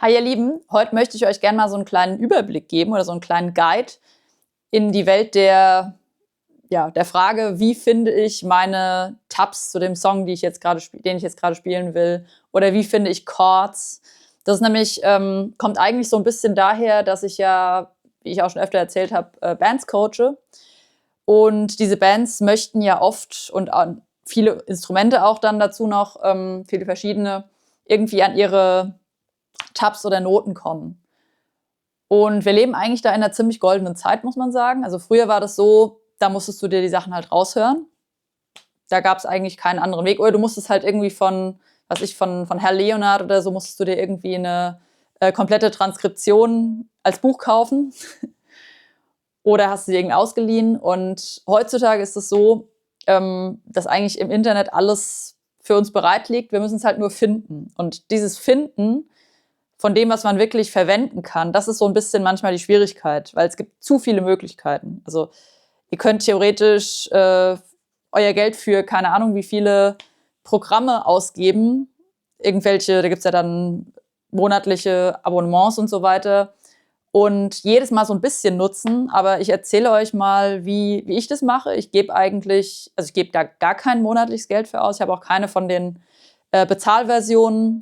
Hi ihr Lieben, heute möchte ich euch gerne mal so einen kleinen Überblick geben oder so einen kleinen Guide in die Welt der Frage, wie finde ich meine Tabs zu dem Song, den ich jetzt gerade spielen will, oder wie finde ich Chords. Das ist nämlich, kommt eigentlich so ein bisschen daher, dass ich ja, wie ich auch schon öfter erzählt habe, Bands coache. Und diese Bands möchten ja oft und viele Instrumente auch dann dazu noch, viele verschiedene, irgendwie an ihre Tabs oder Noten kommen. Und wir leben eigentlich da in einer ziemlich goldenen Zeit, muss man sagen. Also früher war das so, da musstest du dir die Sachen halt raushören. Da gab es eigentlich keinen anderen Weg. Oder du musstest halt irgendwie von Herr Leonard oder so, musstest du dir irgendwie eine komplette Transkription als Buch kaufen. Oder hast du dir irgendwie ausgeliehen. Und heutzutage ist es so, dass eigentlich im Internet alles für uns bereit liegt. Wir müssen es halt nur finden. Und dieses Finden von dem, was man wirklich verwenden kann, das ist so ein bisschen manchmal die Schwierigkeit, weil es gibt zu viele Möglichkeiten. Also ihr könnt theoretisch euer Geld für keine Ahnung wie viele Programme ausgeben. Da gibt's ja dann monatliche Abonnements und so weiter. Und jedes Mal so ein bisschen nutzen. Aber ich erzähle euch mal, wie ich das mache. Ich gebe da gar kein monatliches Geld für aus. Ich habe auch keine von den Bezahlversionen.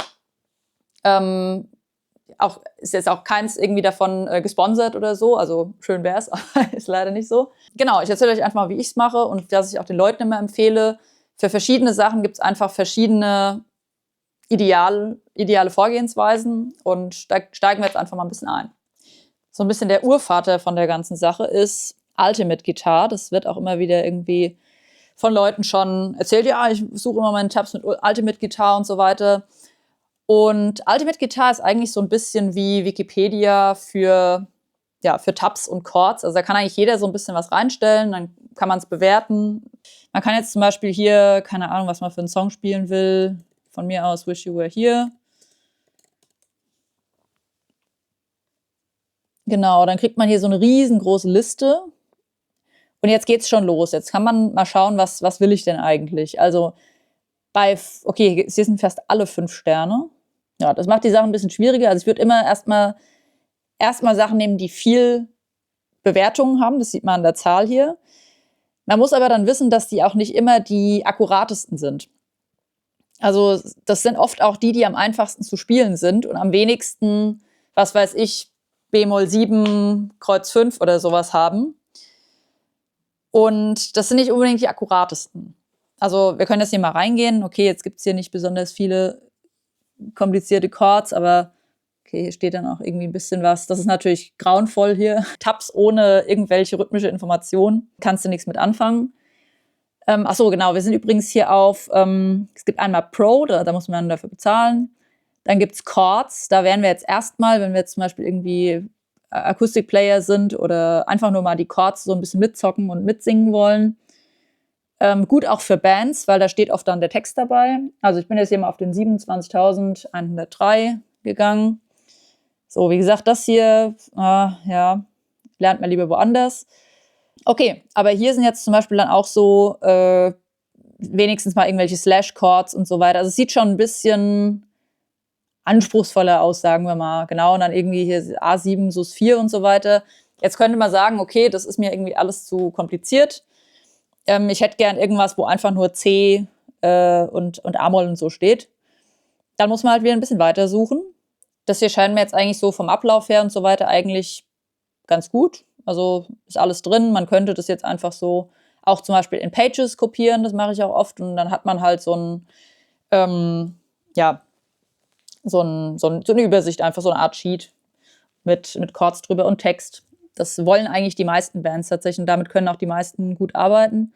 Ist jetzt auch keins irgendwie davon gesponsert oder so. Also schön wär's, aber ist leider nicht so. Genau, ich erzähle euch einfach mal, wie ich's mache und dass ich auch den Leuten immer empfehle. Für verschiedene Sachen gibt's einfach verschiedene ideale Vorgehensweisen und da steigen wir jetzt einfach mal ein bisschen ein. So ein bisschen der Urvater von der ganzen Sache ist Ultimate Guitar. Das wird auch immer wieder irgendwie von Leuten schon erzählt. Ja, ich suche immer meine Tabs mit Ultimate Guitar und so weiter. Und Ultimate Guitar ist eigentlich so ein bisschen wie Wikipedia für Tabs und Chords. Also da kann eigentlich jeder so ein bisschen was reinstellen, dann kann man es bewerten. Man kann jetzt zum Beispiel hier, keine Ahnung, was man für einen Song spielen will, von mir aus Wish You Were Here. Genau, dann kriegt man hier so eine riesengroße Liste. Und jetzt geht's schon los. Jetzt kann man mal schauen, was will ich denn eigentlich? Also hier sind fast alle 5 Sterne. Ja, das macht die Sache ein bisschen schwieriger. Also ich würde immer erstmal Sachen nehmen, die viel Bewertungen haben. Das sieht man an der Zahl hier. Man muss aber dann wissen, dass die auch nicht immer die akkuratesten sind. Also das sind oft auch die am einfachsten zu spielen sind und am wenigsten, was weiß ich, Bemol 7, Kreuz 5 oder sowas haben. Und das sind nicht unbedingt die akkuratesten. Also wir können jetzt hier mal reingehen. Okay, jetzt gibt's hier nicht besonders viele komplizierte Chords, aber okay, hier steht dann auch irgendwie ein bisschen was. Das ist natürlich grauenvoll hier. Tabs ohne irgendwelche rhythmische Informationen. Kannst du nichts mit anfangen. Ach so, genau. Wir sind übrigens hier es gibt einmal Pro, da muss man dafür bezahlen. Dann gibt's Chords. Da wären wir jetzt erstmal, wenn wir jetzt zum Beispiel irgendwie Akustikplayer sind oder einfach nur mal die Chords so ein bisschen mitzocken und mitsingen wollen. Gut auch für Bands, weil da steht oft dann der Text dabei. Also ich bin jetzt hier mal auf den 27.103 gegangen. So, wie gesagt, das hier, lernt man lieber woanders. Okay, aber hier sind jetzt zum Beispiel dann auch so wenigstens mal irgendwelche Slash-Chords und so weiter. Also es sieht schon ein bisschen anspruchsvoller aus, sagen wir mal. Genau, und dann irgendwie hier A7, Sus 4 und so weiter. Jetzt könnte man sagen, okay, das ist mir irgendwie alles zu kompliziert. Ich hätte gern irgendwas, wo einfach nur C und A-Moll und so steht. Dann muss man halt wieder ein bisschen weiter suchen. Das hier scheint mir jetzt eigentlich so vom Ablauf her und so weiter eigentlich ganz gut. Also ist alles drin. Man könnte das jetzt einfach so auch zum Beispiel in Pages kopieren. Das mache ich auch oft. Und dann hat man halt so eine Übersicht, einfach so eine Art Sheet mit Chords drüber und Text. Das wollen eigentlich die meisten Bands tatsächlich und damit können auch die meisten gut arbeiten.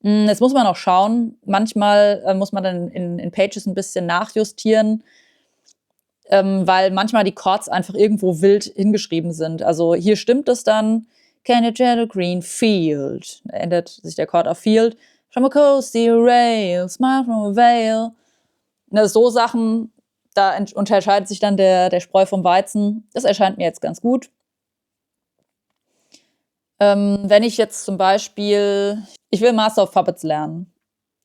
Jetzt muss man auch schauen. Manchmal muss man dann in Pages ein bisschen nachjustieren, weil manchmal die Chords einfach irgendwo wild hingeschrieben sind. Also hier stimmt es dann. Can you jet a green field? Da ändert sich der Chord auf Field. From a coasty rail, smile from a veil. So Sachen, da unterscheidet sich dann der Spreu vom Weizen. Das erscheint mir jetzt ganz gut. Wenn ich jetzt zum Beispiel, ich will Master of Puppets lernen.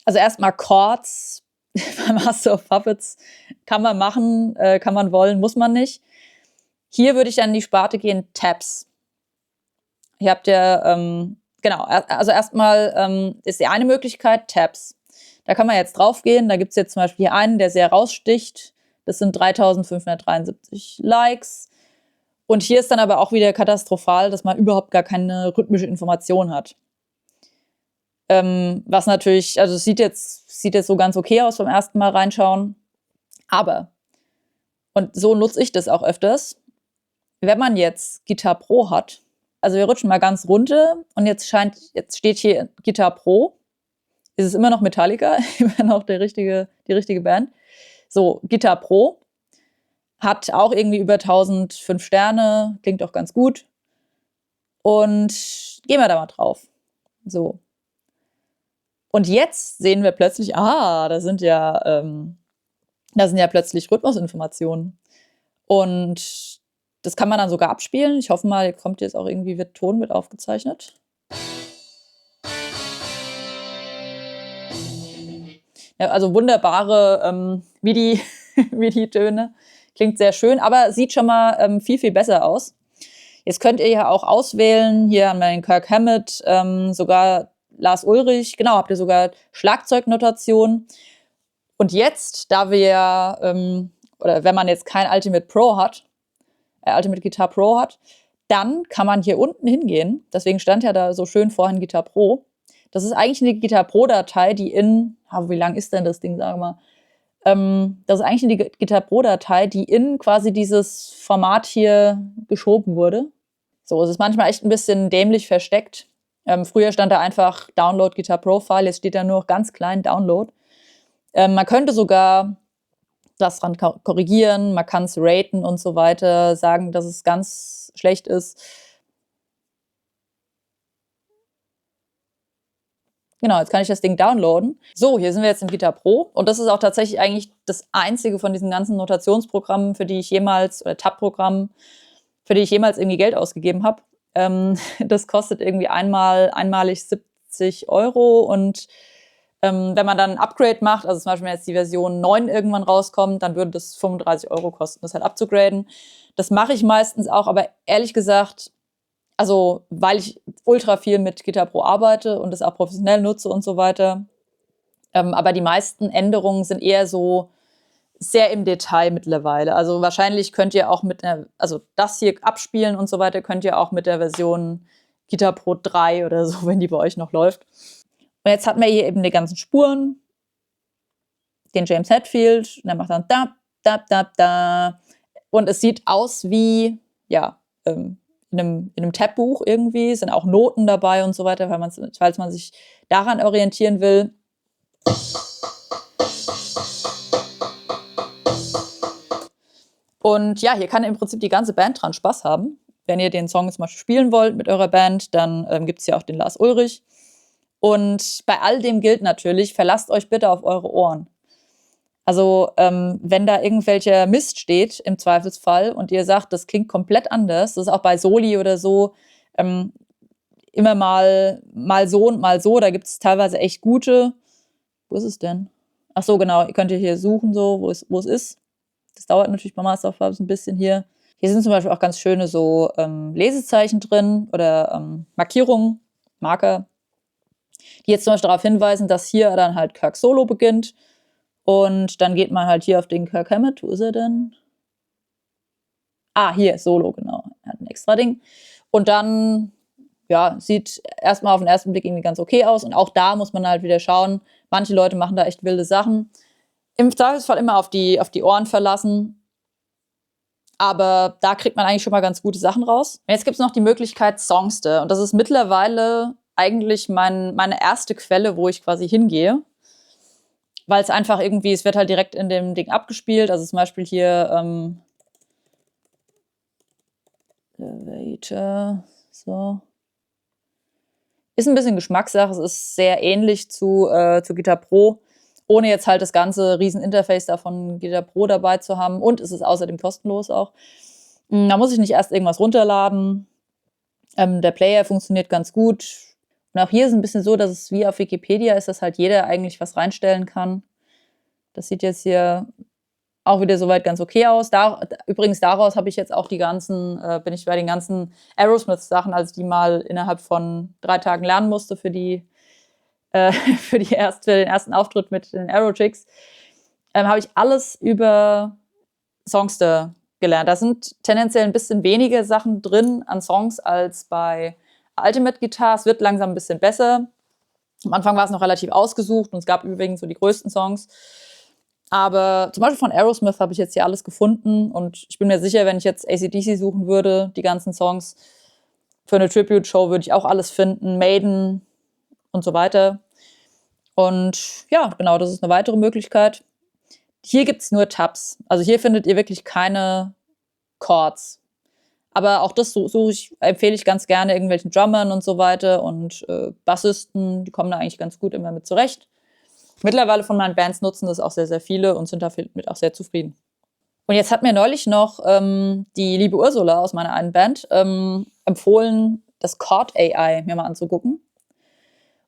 Also erstmal Chords Bei Master of Puppets kann man machen, kann man wollen, muss man nicht. Hier würde ich dann in die Sparte gehen, Tabs. Hier habt ihr, genau, also erstmal ist die eine Möglichkeit Tabs. Da kann man jetzt drauf gehen. Da gibt es jetzt zum Beispiel hier einen, der sehr raussticht. Das sind 3573 Likes. Und hier ist dann aber auch wieder katastrophal, dass man überhaupt gar keine rhythmische Information hat. Was natürlich, also es sieht jetzt so ganz okay aus beim ersten Mal reinschauen. Aber, und so nutze ich das auch öfters, wenn man jetzt Guitar Pro hat, also wir rutschen mal ganz runter und jetzt steht hier Guitar Pro, ist es immer noch Metallica, immer noch die richtige Band. So, Guitar Pro hat auch irgendwie über 1005 Sterne, klingt auch ganz gut. Und gehen wir da mal drauf. So. Und jetzt sehen wir plötzlich, da sind ja plötzlich Rhythmusinformationen. Und das kann man dann sogar abspielen. Ich hoffe mal, kommt jetzt auch irgendwie, wird Ton mit aufgezeichnet. Ja, also wunderbare MIDI-Töne. Klingt sehr schön, aber sieht schon mal viel, viel besser aus. Jetzt könnt ihr ja auch auswählen, hier haben wir den Kirk Hammett, sogar Lars Ulrich, genau, habt ihr sogar Schlagzeugnotation. Und jetzt, da wir, oder wenn man jetzt kein Ultimate Guitar Pro hat, dann kann man hier unten hingehen. Deswegen stand ja da so schön vorhin Guitar Pro. Das ist eigentlich eine Guitar Pro-Datei, die wie lang ist denn das Ding, sagen wir mal. Das ist eigentlich eine Guitar Pro-Datei, die in quasi dieses Format hier geschoben wurde. So, es ist manchmal echt ein bisschen dämlich versteckt. Früher stand da einfach Download Guitar Pro File, jetzt steht da nur noch ganz klein Download. Man könnte sogar das dran korrigieren, man kann es raten und so weiter, sagen, dass es ganz schlecht ist. Genau, jetzt kann ich das Ding downloaden. So, hier sind wir jetzt im Guitar Pro und das ist auch tatsächlich eigentlich das einzige von diesen ganzen Notationsprogrammen, oder Tab-Programmen, für die ich jemals irgendwie Geld ausgegeben habe. Das kostet irgendwie einmalig 70 € und wenn man dann ein Upgrade macht, also zum Beispiel wenn jetzt die Version 9 irgendwann rauskommt, dann würde das 35 € kosten, das halt abzugraden. Das mache ich meistens auch, aber ehrlich gesagt, also weil ich ultra viel mit Guitar Pro arbeite und das auch professionell nutze und so weiter. Aber die meisten Änderungen sind eher so sehr im Detail mittlerweile. Also wahrscheinlich könnt ihr auch also das hier abspielen und so weiter, könnt ihr auch mit der Version Guitar Pro 3 oder so, wenn die bei euch noch läuft. Und jetzt hat man hier eben die ganzen Spuren, den James Hetfield, und der macht dann da, da, da, da. Und es sieht aus wie, ja, in einem Tabbuch irgendwie, sind auch Noten dabei und so weiter, falls man sich daran orientieren will. Und ja, hier kann im Prinzip die ganze Band dran Spaß haben. Wenn ihr den Song zum Beispiel spielen wollt mit eurer Band, dann gibt es ja auch den Lars Ulrich. Und bei all dem gilt natürlich, verlasst euch bitte auf eure Ohren. Also wenn da irgendwelcher Mist steht im Zweifelsfall und ihr sagt, das klingt komplett anders, das ist auch bei Soli oder so immer mal so und mal so, da gibt es teilweise echt gute. Wo ist es denn? Ach so, genau, ihr könnt hier suchen, so, wo es ist. Das dauert natürlich bei Master of Puppets ein bisschen hier. Hier sind zum Beispiel auch ganz schöne so Lesezeichen drin oder Markierungen, Marker, die jetzt zum Beispiel darauf hinweisen, dass hier dann halt Kirk Solo beginnt. Und dann geht man halt hier auf den Kirk Hammett. Wo ist er denn? Hier, Solo, genau. Er hat ein extra Ding. Und dann, ja, sieht erstmal auf den ersten Blick irgendwie ganz okay aus. Und auch da muss man halt wieder schauen. Manche Leute machen da echt wilde Sachen. Im Zweifelsfall immer auf die Ohren verlassen. Aber da kriegt man eigentlich schon mal ganz gute Sachen raus. Und jetzt gibt es noch die Möglichkeit Songster. Und das ist mittlerweile eigentlich meine erste Quelle, wo ich quasi hingehe. Weil es einfach irgendwie, es wird halt direkt in dem Ding abgespielt. Also zum Beispiel hier so. Ist ein bisschen Geschmackssache. Es ist sehr ähnlich zu Guitar Pro, ohne jetzt halt das ganze Riesen-Interface davon Guitar Pro dabei zu haben. Und es ist außerdem kostenlos auch. Da muss ich nicht erst irgendwas runterladen. Der Player funktioniert ganz gut. Und auch hier ist es ein bisschen so, dass es wie auf Wikipedia ist, dass halt jeder eigentlich was reinstellen kann. Das sieht jetzt hier auch wieder soweit ganz okay aus. Übrigens daraus habe ich jetzt auch bin ich bei den ganzen Aerosmith-Sachen, als ich die mal innerhalb von 3 Tagen lernen musste für den ersten Auftritt mit den Aerochicks, habe ich alles über Songster gelernt. Da sind tendenziell ein bisschen weniger Sachen drin an Songs als bei Ultimate Guitar. Es wird langsam ein bisschen besser. Am Anfang war es noch relativ ausgesucht und es gab übrigens so die größten Songs. Aber zum Beispiel von Aerosmith habe ich jetzt hier alles gefunden und ich bin mir sicher, wenn ich jetzt AC/DC suchen würde, die ganzen Songs für eine Tribute-Show, würde ich auch alles finden, Maiden und so weiter. Und ja, genau, das ist eine weitere Möglichkeit. Hier gibt es nur Tabs. Also hier findet ihr wirklich keine Chords. Aber auch das empfehle ich ganz gerne irgendwelchen Drummern und so weiter und Bassisten, die kommen da eigentlich ganz gut immer mit zurecht. Mittlerweile von meinen Bands nutzen das auch sehr, sehr viele und sind damit auch sehr zufrieden. Und jetzt hat mir neulich noch die liebe Ursula aus meiner einen Band empfohlen, das Chord AI mir mal anzugucken.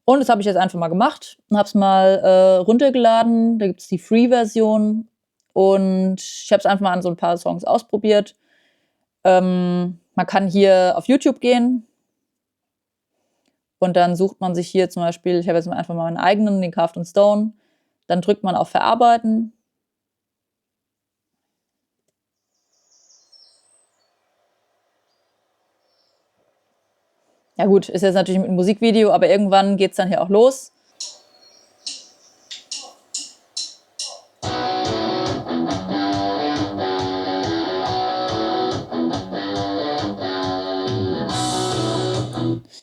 Und das habe ich jetzt einfach mal gemacht und habe es mal runtergeladen. Da gibt es die Free-Version und ich habe es einfach mal an so ein paar Songs ausprobiert. Man kann hier auf YouTube gehen und dann sucht man sich hier zum Beispiel, ich habe jetzt einfach mal meinen eigenen, den Carved Stone. Dann drückt man auf Verarbeiten. Ja gut, ist jetzt natürlich mit einem Musikvideo, aber irgendwann geht es dann hier auch los.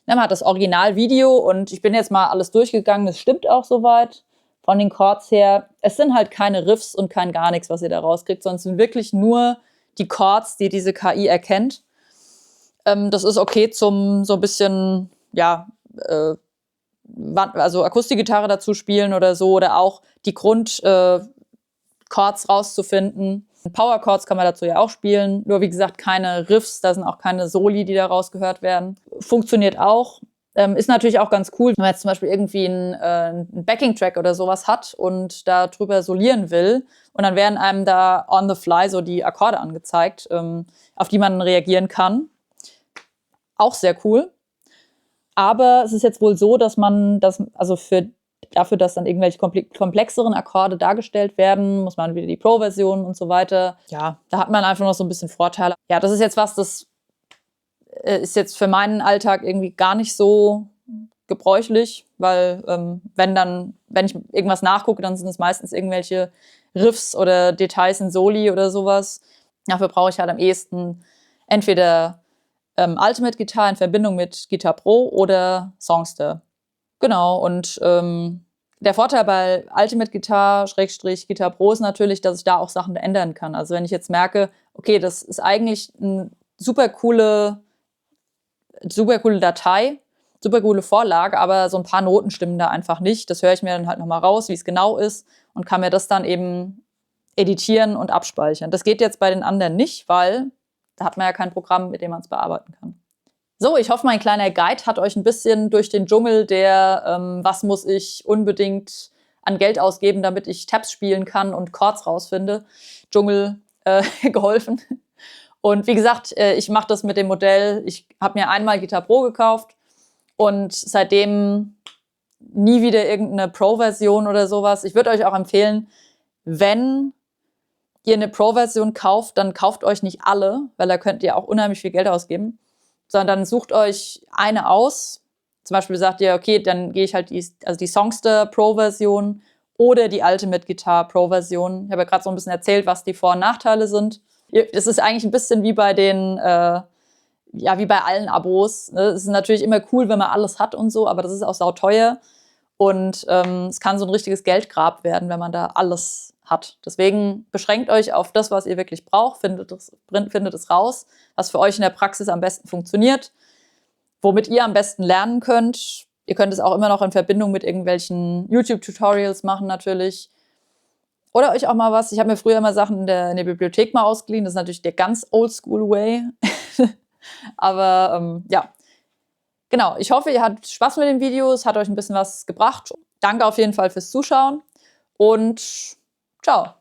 Ja, man hat das Originalvideo und ich bin jetzt mal alles durchgegangen, das stimmt auch soweit von den Chords her. Es sind halt keine Riffs und kein gar nichts, was ihr da rauskriegt, sondern es sind wirklich nur die Chords, die diese KI erkennt. Das ist okay zum so ein bisschen, ja, also Akustikgitarre dazu spielen oder so oder auch die Grundchords rauszufinden. Power Chords kann man dazu ja auch spielen, nur wie gesagt keine Riffs, da sind auch keine Soli, die da rausgehört werden. Funktioniert auch. Ist natürlich auch ganz cool, wenn man jetzt zum Beispiel irgendwie einen Backing-Track oder sowas hat und da drüber solieren will und dann werden einem da on the fly so die Akkorde angezeigt, auf die man reagieren kann. Auch sehr cool. Aber es ist jetzt wohl so, dass man das, also dafür, dass dann irgendwelche komplexeren Akkorde dargestellt werden, muss man wieder die Pro-Version und so weiter. Ja, da hat man einfach noch so ein bisschen Vorteile. Ja, das ist jetzt was, das ist jetzt für meinen Alltag irgendwie gar nicht so gebräuchlich, weil wenn ich irgendwas nachgucke, dann sind es meistens irgendwelche Riffs oder Details in Soli oder sowas. Dafür brauche ich halt am ehesten entweder Ultimate Guitar in Verbindung mit Guitar Pro oder Songster. Genau, und der Vorteil bei Ultimate Guitar / Guitar Pro ist natürlich, dass ich da auch Sachen ändern kann. Also wenn ich jetzt merke, okay, das ist eigentlich eine super coole Datei, super coole Vorlage, aber so ein paar Noten stimmen da einfach nicht. Das höre ich mir dann halt nochmal raus, wie es genau ist und kann mir das dann eben editieren und abspeichern. Das geht jetzt bei den anderen nicht, weil da hat man ja kein Programm, mit dem man es bearbeiten kann. So, ich hoffe, mein kleiner Guide hat euch ein bisschen durch den Dschungel der was muss ich unbedingt an Geld ausgeben, damit ich Tabs spielen kann und Chords rausfinde, Dschungel geholfen. Und wie gesagt, ich mache das mit dem Modell, ich habe mir einmal Guitar Pro gekauft und seitdem nie wieder irgendeine Pro-Version oder sowas. Ich würde euch auch empfehlen, wenn ihr eine Pro-Version kauft, dann kauft euch nicht alle, weil da könnt ihr auch unheimlich viel Geld ausgeben, sondern sucht euch eine aus. Zum Beispiel sagt ihr, okay, dann gehe ich halt die Songster Pro-Version oder die Ultimate Guitar Pro-Version. Ich habe ja gerade so ein bisschen erzählt, was die Vor- und Nachteile sind. Es ist eigentlich ein bisschen wie bei wie bei allen Abos. Ne? Es ist natürlich immer cool, wenn man alles hat und so, aber das ist auch sauteuer. Und es kann so ein richtiges Geldgrab werden, wenn man da alles hat. Deswegen beschränkt euch auf das, was ihr wirklich braucht, findet es raus, was für euch in der Praxis am besten funktioniert, womit ihr am besten lernen könnt. Ihr könnt es auch immer noch in Verbindung mit irgendwelchen YouTube-Tutorials machen natürlich. Oder euch auch mal was, ich habe mir früher immer Sachen in der Bibliothek mal ausgeliehen, das ist natürlich der ganz oldschool-Way. Aber ja, genau, ich hoffe, ihr hattet Spaß mit den Videos, hat euch ein bisschen was gebracht. Danke auf jeden Fall fürs Zuschauen und Ciao.